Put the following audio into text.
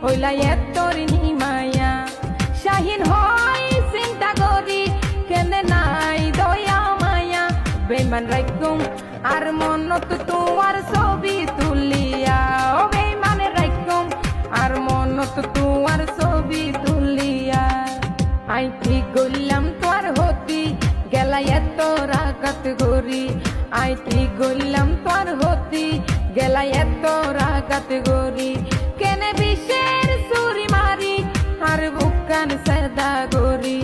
হইলা এতর নিমায়া শাহিন হয় চিন্তা করি কেনে নাই দয়া মায়া বেমান রাখুম আর মনত তোমার ছবি তুলিয়া ও বেমান রাখুম আর মনত তোমার ছবি তুলিয়া আই ঠিক গইলাম তোর হতি গেলা এত রাগাত গরি আই ঠিক গইলাম তোর হতি গেলা এত রাগাত গরি কেনে বিষের সুরি মারি আর বুকান সেদা গরি